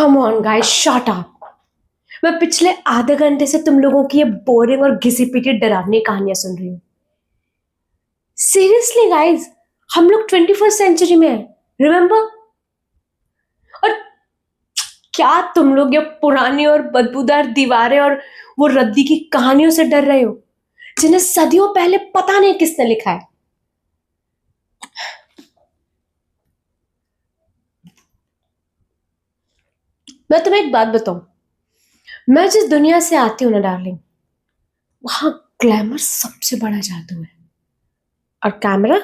Come on guys, shut up. मैं पिछले आधे घंटे से तुम लोगों की ये बोरिंग और घिसी पिटी डरावनी कहानियां सुन रही हूँ। सीरियसली गाइस, हम लोग 21st सेंचुरी में हैं, रिमेम्बर? और क्या तुम लोग ये पुरानी और बदबूदार दीवारें और वो रद्दी की कहानियों से डर रहे हो जिन्हें सदियों पहले पता नहीं किसने लिखा है? मैं तुम्हें एक बात बताऊं, मैं जिस दुनिया से आती हूँ ना डार्लिंग, वहां ग्लैमर सबसे बड़ा जादू है और कैमरा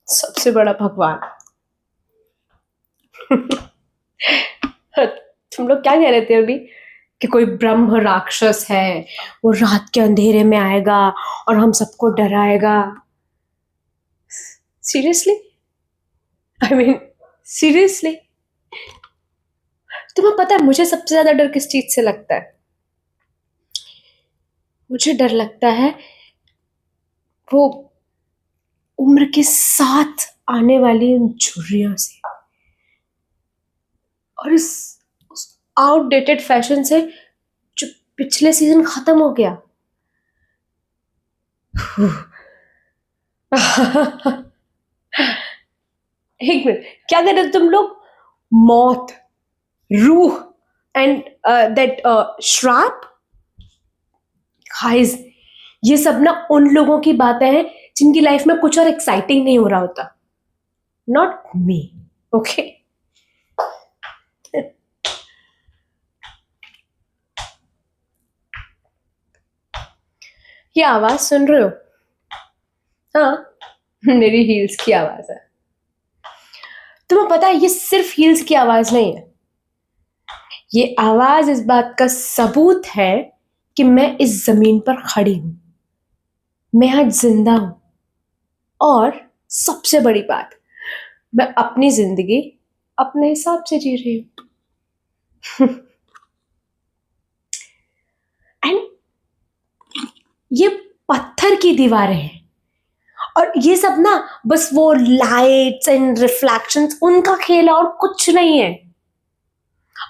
सबसे बड़ा भगवान। तुम लोग क्या कह रहे थे अभी कि कोई ब्रह्म राक्षस है, वो रात के अंधेरे में आएगा और हम सबको डराएगा? सीरियसली, आई मीन सीरियसली, तुम्हें पता है मुझे सबसे ज्यादा डर किस चीज से लगता है? मुझे डर लगता है वो उम्र के साथ आने वाली उन झुर्रियों से और इस उस आउटडेटेड फैशन से जो पिछले सीजन खत्म हो गया। एक मिनट, क्या कह रहे हो तुम लोग? मौत, रूह एंड दैट श्राप? गाइस, ये सब ना उन लोगों की बातें हैं जिनकी लाइफ में कुछ और एक्साइटिंग नहीं हो रहा होता। Not me, okay? ये आवाज सुन रहे हो? हाँ, मेरी हील्स की आवाज है। तुम्हें पता है ये सिर्फ हील्स की आवाज नहीं है, ये आवाज इस बात का सबूत है कि मैं इस जमीन पर खड़ी हूं, मैं आज जिंदा हूं और सबसे बड़ी बात, मैं अपनी जिंदगी अपने हिसाब से जी रही हूं। एंड ये पत्थर की दीवारें हैं और ये सब ना बस वो लाइट्स एंड रिफ्लेक्शंस उनका खेल है और कुछ नहीं है।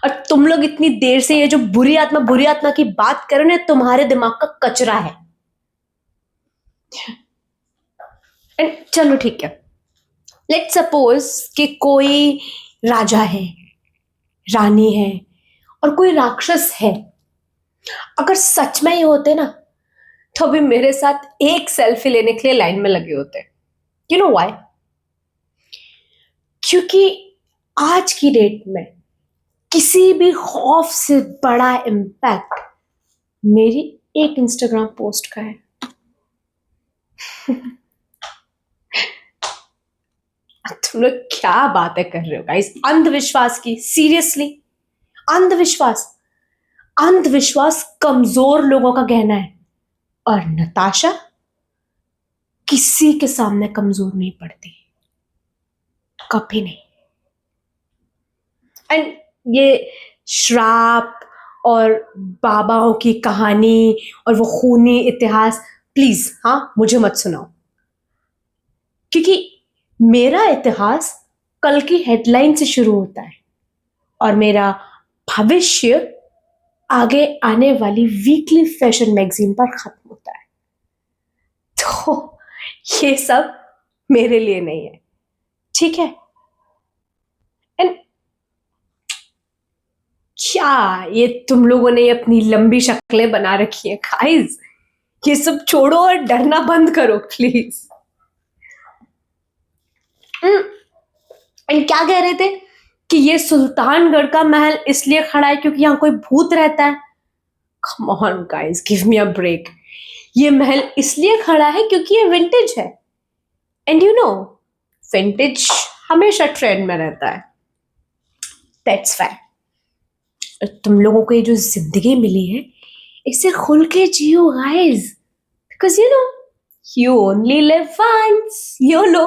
और तुम लोग इतनी देर से ये जो बुरी आत्मा की बात कर रहे हो ना, तुम्हारे दिमाग का कचरा है। एंड चलो ठीक है, लेट्स सपोज कि कोई राजा है, रानी है और कोई राक्षस है। अगर सच में ये होते ना तो अभी मेरे साथ एक सेल्फी लेने के लिए लाइन में लगे होते। You know why? क्योंकि आज की डेट में किसी भी खौफ से बड़ा इम्पैक्ट मेरी एक इंस्टाग्राम पोस्ट का है। तुम लोग क्या बातें कर रहे हो गाइस? अंधविश्वास की, सीरियसली, अंधविश्वास, अंधविश्वास कमजोर लोगों का गहना है और नताशा किसी के सामने कमजोर नहीं पड़ती, कभी नहीं। एंड ये श्राप और बाबाओं की कहानी और वो खूनी इतिहास, प्लीज हाँ मुझे मत सुनाओ, क्योंकि मेरा इतिहास कल की हेडलाइन से शुरू होता है और मेरा भविष्य आगे आने वाली वीकली फैशन मैगजीन पर खत्म होता है। तो ये सब मेरे लिए नहीं है, ठीक है? एंड क्या ये तुम लोगों ने अपनी लंबी शक्लें बना रखी है गाइस? ये सब छोड़ो और डरना बंद करो प्लीज। एंड क्या कह रहे थे कि ये सुल्तानगढ़ का महल इसलिए खड़ा है क्योंकि यहां कोई भूत रहता है? Come on guys, give me a break. ये महल इसलिए खड़ा है क्योंकि ये विंटेज है एंड यू नो विंटेज हमेशा ट्रेंड में रहता है। That's fine. तुम लोगों को ये जो जिंदगी मिली है इसे खुल के जियो guys, because you know you only live once, you know.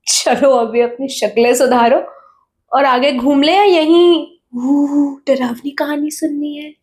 चलो अभी अपनी शक्लें सुधारो और आगे घूम ले, या यहीं डरावनी कहानी सुननी है?